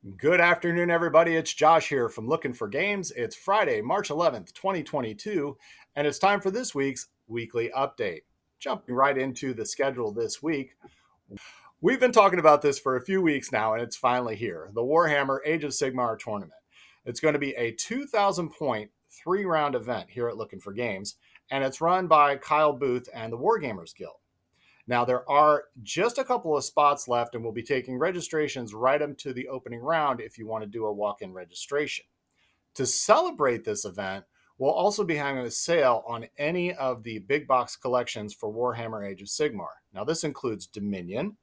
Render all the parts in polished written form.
Good afternoon, everybody. It's Josh here from Lookin for Games. It's Friday, March 11th, 2022, and it's time for this week's weekly update. Jumping right into the schedule this week, we've been talking about this for a few weeks now, and it's finally here. The Warhammer Age of Sigmar Tournament. It's going to be a 2,000 point, 3-round event here at Lookin for Games, and it's run by Kyle Booth and the Wargamers Guild. Now, there are just a couple of spots left, and we'll be taking registrations right up to the opening round if you want to do a walk-in registration. To celebrate this event, we'll also be having a sale on any of the big box collections for Warhammer Age of Sigmar. Now, this includes Dominion,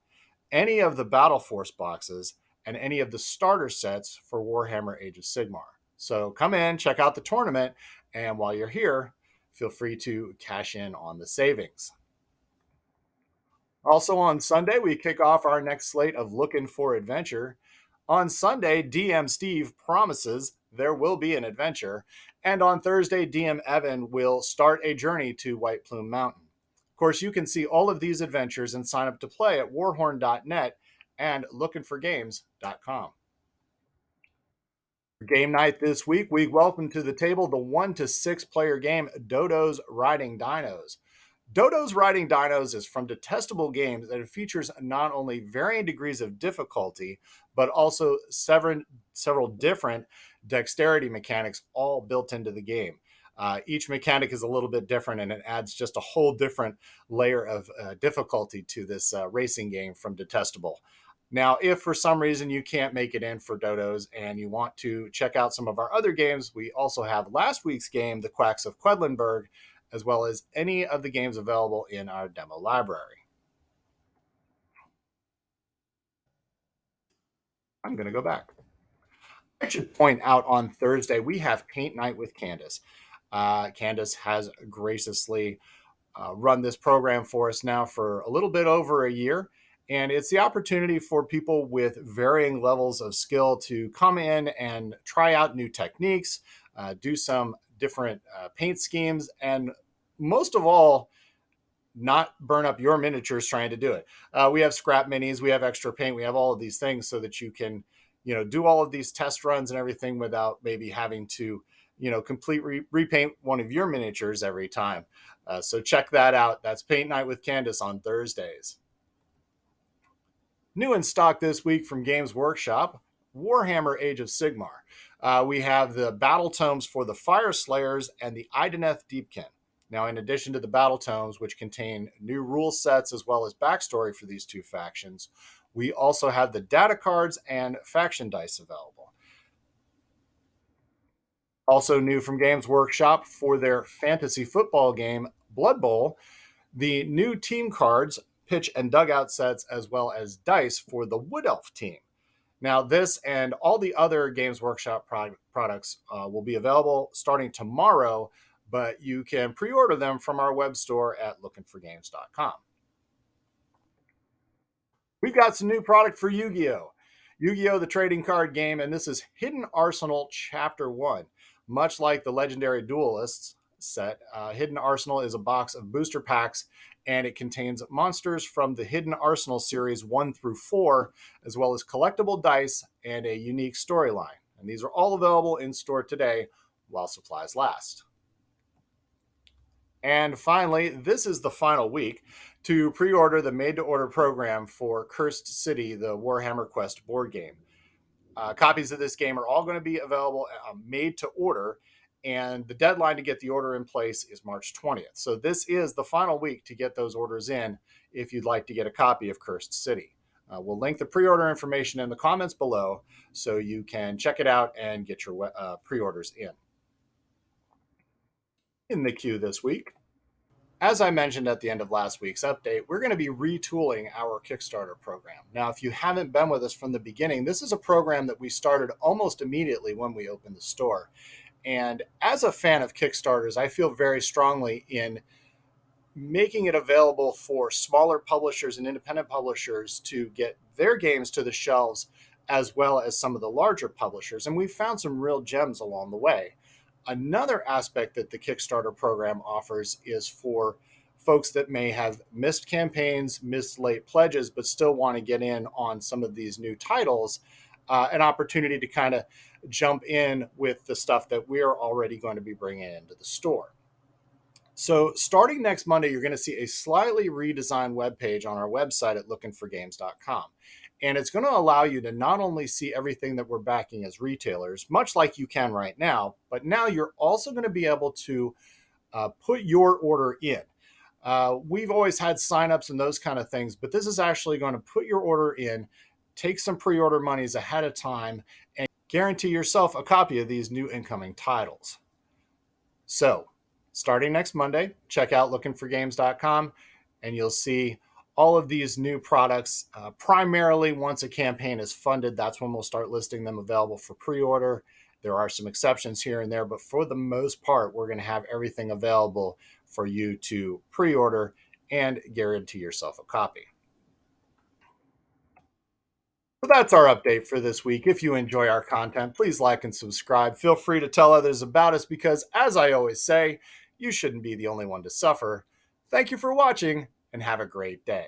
any of the Battle Force boxes, and any of the starter sets for Warhammer Age of Sigmar. So come in, check out the tournament, and while you're here, feel free to cash in on the savings. Also on Sunday, we kick off our next slate of Lookin for Adventure. On Sunday, DM Steve promises there will be an adventure. And on Thursday, DM Evan will start a journey to White Plume Mountain. Of course, you can see all of these adventures and sign up to play at warhorn.net and lookinforgames.com. Game night this week, we welcome to the table the 1 to 6 player game Dodo's Riding Dinos. Dodo's Riding Dinos is from Detestable Games, and it features not only varying degrees of difficulty, but also several different dexterity mechanics all built into the game. Each mechanic is a little bit different, and it adds just a whole different layer of difficulty to this racing game from Detestable. Now, if for some reason you can't make it in for Dodo's and you want to check out some of our other games, we also have last week's game, The Quacks of Quedlinburg, as well as any of the games available in our demo library. I'm going to go back. I should point out on Thursday, we have Paint Night with Candace. Candace has graciously run this program for us now for a little bit over a year. And it's the opportunity for people with varying levels of skill to come in and try out new techniques, do some different paint schemes, and most of all, not burn up your miniatures trying to do it. We have scrap minis, we have extra paint, we have all of these things so that you can, do all of these test runs and everything without maybe having to, complete repaint one of your miniatures every time. So check that out. That's Paint Night with Candace on Thursdays. New in stock this week from Games Workshop, Warhammer Age of Sigmar. We have the battle tomes for the Fire Slayers and the Ideneth Deepkin. Now, in addition to the battle tomes, which contain new rule sets as well as backstory for these two factions, we also have the data cards and faction dice available. Also new from Games Workshop for their fantasy football game, Blood Bowl, the new team cards, pitch and dugout sets, as well as dice for the Wood Elf team. Now, this and all the other Games Workshop products will be available starting tomorrow, but you can pre-order them from our web store at lookinforgames.com. We've got some new product for YuGiOh. YuGiOh, the trading card game, and this is Hidden Arsenal Chapter 1. Much like the Legendary Duelists set, Hidden Arsenal is a box of booster packs, and it contains monsters from the Hidden Arsenal series 1 through 4, as well as collectible dice and a unique storyline. And these are all available in store today while supplies last. And finally, this is the final week to pre-order the made-to-order program for Cursed City, the Warhammer Quest board game. Copies of this game are all going to be available made to order, and the deadline to get the order in place is March 20th. So this is the final week to get those orders in if you'd like to get a copy of Cursed City. We'll link the pre-order information in the comments below so you can check it out and get your pre-orders in. In the queue this week, as I mentioned at the end of last week's update, we're going to be retooling our Kickstarter program. Now, if you haven't been with us from the beginning, this is a program that we started almost immediately when we opened the store. And as a fan of Kickstarters, I feel very strongly in making it available for smaller publishers and independent publishers to get their games to the shelves, as well as some of the larger publishers. And we've found some real gems along the way. Another aspect that the Kickstarter program offers is for folks that may have missed campaigns, missed late pledges, but still want to get in on some of these new titles. an opportunity to kind of jump in with the stuff that we're already going to be bringing into the store. So starting next Monday, you're going to see a slightly redesigned webpage on our website at lookinforgames.com. And it's going to allow you to not only see everything that we're backing as retailers, much like you can right now, but now you're also going to be able to put your order in. We've always had signups and those kind of things, but this is actually going to put your order in, take some pre-order monies ahead of time, and guarantee yourself a copy of these new incoming titles. So starting next Monday, check out lookinforgames.com and you'll see all of these new products. Primarily, once a campaign is funded, that's when we'll start listing them available for pre-order. There are some exceptions here and there, but for the most part, we're going to have everything available for you to pre-order and guarantee yourself a copy. So that's our update for this week. If you enjoy our content, please like and subscribe. Feel free to tell others about us because, as I always say, you shouldn't be the only one to suffer. Thank you for watching and have a great day.